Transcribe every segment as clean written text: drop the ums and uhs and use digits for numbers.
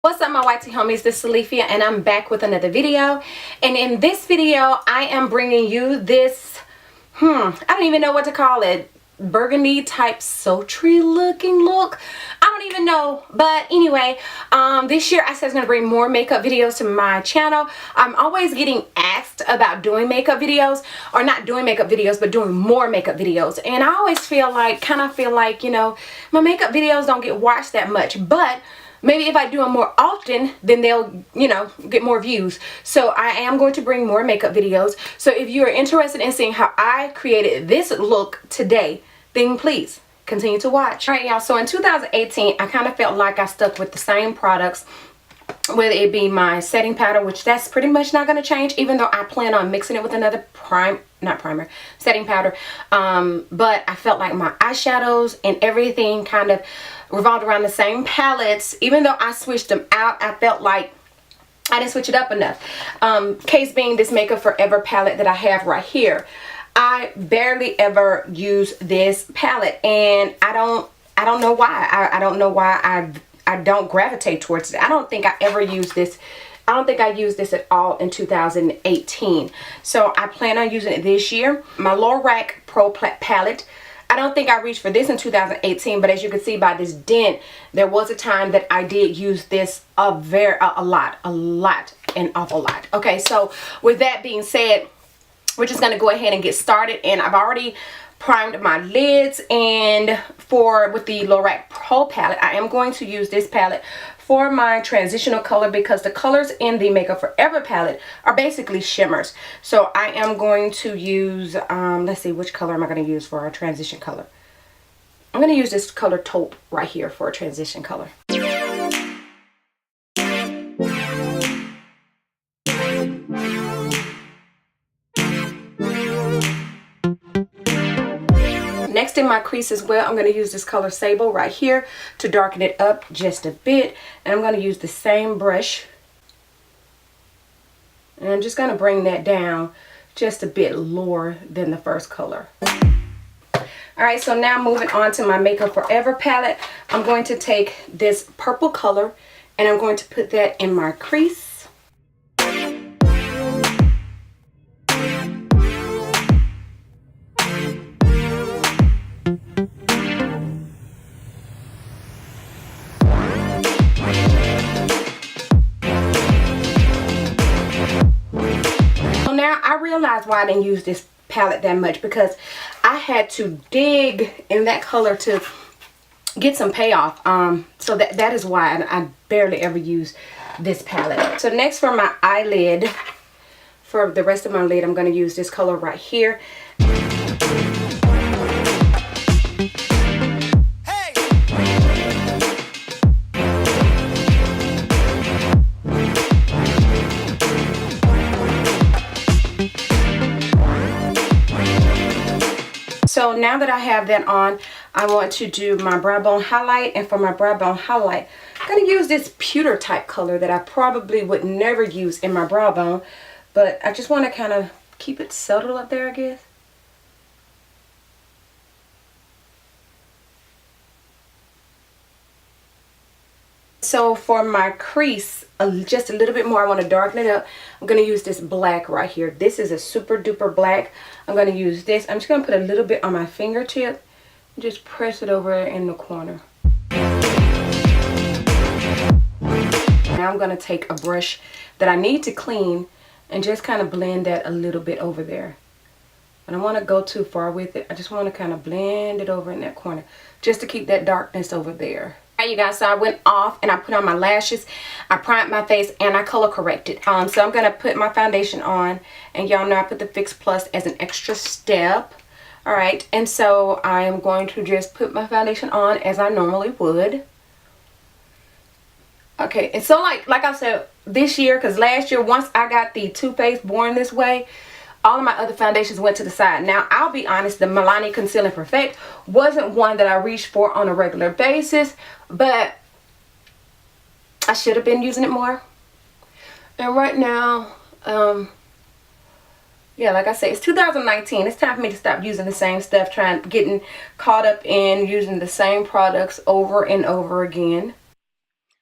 What's up, my white tea homies? This is Salifia and I'm back with another video. And in this video I am bringing you this I don't even know what to call it, burgundy type sultry looking look. I don't even know, but anyway, this year I said I was going to bring more makeup videos to my channel. I'm always getting asked about doing makeup videos, or not doing makeup videos but doing more makeup videos, and I always feel like you know, my makeup videos don't get watched that much, but maybe if I do them more often, then they'll, you know, get more views. So I am going to bring more makeup videos. So if you're interested in seeing how I created this look today, then please continue to watch. All right, y'all. So in 2018, I kind of felt like I stuck with the same products, whether it be my setting powder, which that's pretty much not going to change, even though I plan on mixing it with another setting powder. But I felt like my eyeshadows and everything kind of revolved around the same palettes. Even though I switched them out, I felt like I didn't switch it up enough. Case being this Makeup Forever palette that I have right here. I barely ever use this palette, and I don't know why. I don't know why I don't gravitate towards it. I don't think I ever used this. I don't think I used this at all in 2018. So I plan on using it this year. My Lorac Pro Palette. I don't think I reached for this in 2018, but as you can see by this dent, there was a time that I did use this a lot, an awful lot. Okay, so with that being said, we're just going to go ahead and get started, and I've already primed my lids, and with the Lorac Pro palette, I am going to use this palette for my transitional color, because the colors in the Makeup Forever palette are basically shimmers. So I am going to use, let's see, which color am I going to use for our transition color? I'm going to use this color taupe right here for a transition color. Next in my crease as well, I'm going to use this color Sable right here to darken it up just a bit. And I'm going to use the same brush. And I'm just going to bring that down just a bit lower than the first color. Alright, so now moving on to my Makeup Forever palette. I'm going to take this purple color and I'm going to put that in my crease. I realized why I didn't use this palette that much, because I had to dig in that color to get some payoff. So that is why I barely ever use this palette. So next, for my eyelid, for the rest of my lid, I'm going to use this color right here. So now that I have that on, I want to do my brow bone highlight. And for my brow bone highlight, I'm going to use this pewter type color that I probably would never use in my brow bone. But I just want to kind of keep it subtle up there, I guess. So for my crease, just a little bit more, I want to darken it up. I'm going to use this black right here. This is a super duper black. I'm going to use this. I'm just going to put a little bit on my fingertip and just press it over in the corner. Now I'm going to take a brush that I need to clean and just kind of blend that a little bit over there. I don't want to go too far with it. I just want to kind of blend it over in that corner just to keep that darkness over there. Alright, you guys, so I went off and I put on my lashes, I primed my face, and I color corrected. So I'm going to put my foundation on, and y'all know I put the Fix Plus as an extra step. Alright, and so I am going to just put my foundation on as I normally would. Okay, and so like I said, this year, because last year, once I got the Too Faced Born This Way, all of my other foundations went to the side. Now, I'll be honest, the Milani Conceal and Perfect wasn't one that I reached for on a regular basis, but I should have been using it more. And right now, yeah, like I say, it's 2019. It's time for me to stop using the same stuff, getting caught up in using the same products over and over again.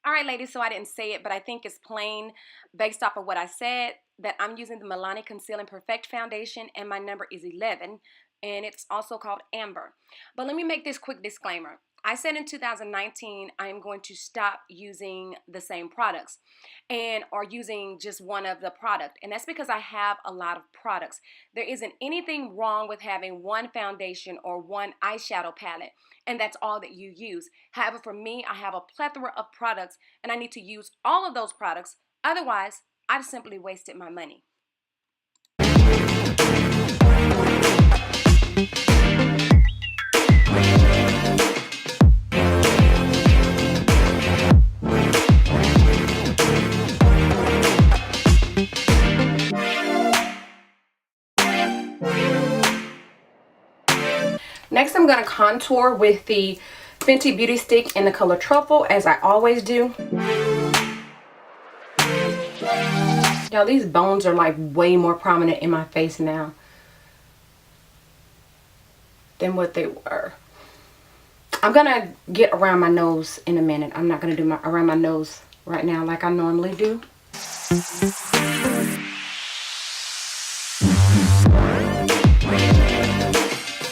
All right, ladies, so I didn't say it, but I think it's plain based off of what I said that I'm using the Milani Conceal and Perfect Foundation, and my number is 11, and it's also called Amber. But let me make this quick disclaimer. I said in 2019 I am going to stop using the same products or using just one of the product, and that's because I have a lot of products. There isn't anything wrong with having one foundation or one eyeshadow palette, and that's all that you use. However, for me, I have a plethora of products and I need to use all of those products. Otherwise, I've simply wasted my money. Next, I'm going to contour with the Fenty Beauty Stick in the color Truffle, as I always do. Y'all, these bones are like way more prominent in my face now than what they were. I'm going to get around my nose in a minute. I'm not going to do around my nose right now like I normally do.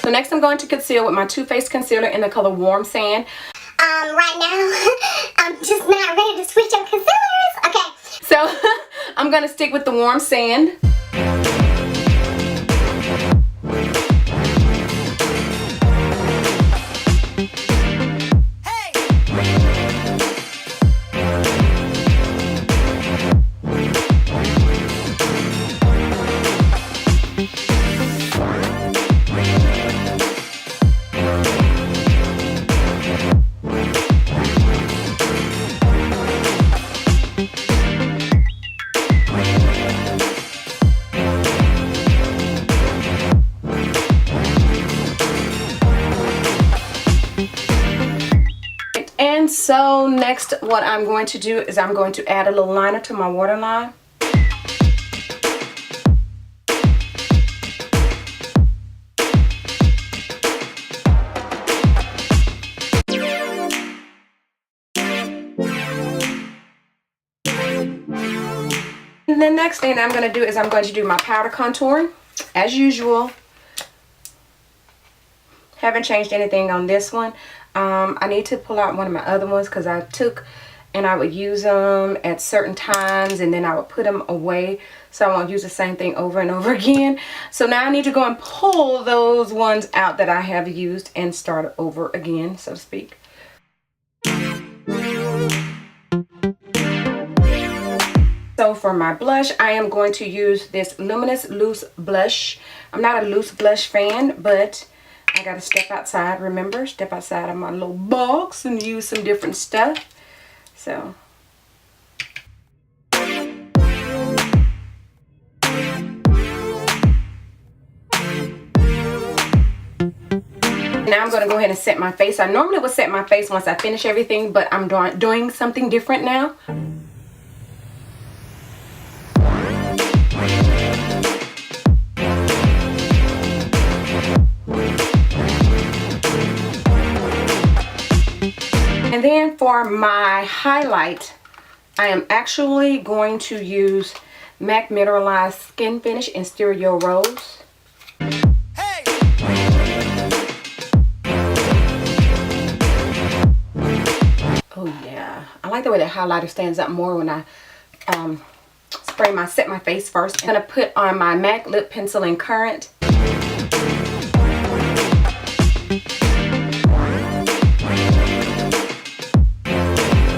So next I'm going to conceal with my Too Faced concealer in the color Warm Sand. Right now, I'm just not ready to switch up concealers. Okay. So I'm going to stick with the Warm Sand. And so next what I'm going to do is I'm going to add a little liner to my waterline. And the next thing I'm going to do is I'm going to do my powder contouring as usual. Haven't changed anything on this one. I need to pull out one of my other ones because I took and I would use them at certain times and then I would put them away so I won't use the same thing over and over again. So now I need to go and pull those ones out that I have used and start over again, so to speak. So for my blush, I am going to use this Luminous Loose Blush. I'm not a loose blush fan, but I gotta step outside, remember? Step outside of my little box and use some different stuff. So. Now I'm going to go ahead and set my face. I normally would set my face once I finish everything, but I'm doing something different now. And then for my highlight, I am actually going to use MAC Mineralized Skin Finish in Stereo Rose. Hey! Oh yeah, I like the way the highlighter stands up more when I set my face first. I'm gonna put on my MAC Lip Pencil in Currant.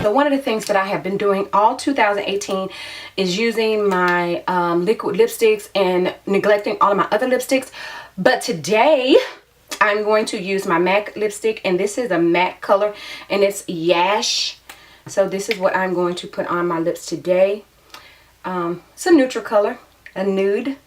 So one of the things that I have been doing all 2018 is using my liquid lipsticks and neglecting all of my other lipsticks. But today I'm going to use my MAC lipstick, and this is a matte color and it's Yash. So this is what I'm going to put on my lips today. It's a neutral color, a nude.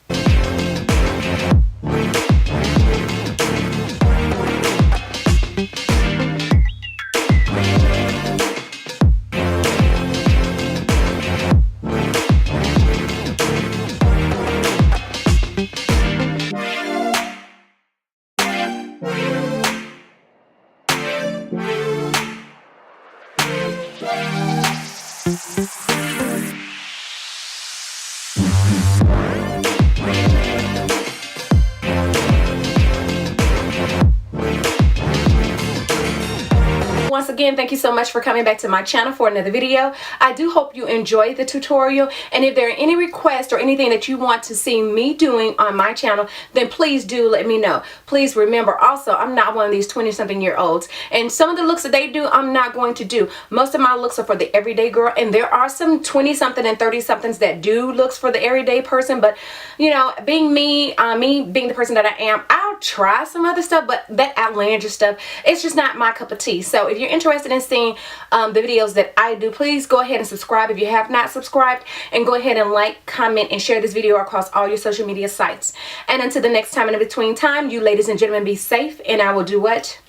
again, thank you so much for coming back to my channel for another video. I do hope you enjoyed the tutorial, and if there are any requests or anything that you want to see me doing on my channel, then please do let me know. Please remember also, I'm not one of these 20-something-year-olds, and some of the looks that they do, I'm not going to do. Most of my looks are for the everyday girl, and there are some 20-something and 30-somethings that do looks for the everyday person, but you know, being me, being the person that I am, I'll try some other stuff, but that outlandish stuff, it's just not my cup of tea. So if you're interested in seeing the videos that I do, please go ahead and subscribe if you have not subscribed, and go ahead and like, comment, and share this video across all your social media sites. And until the next time, in between time, you ladies and gentlemen, be safe, and I will do what?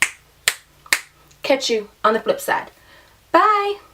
Catch you on the flip side. Bye.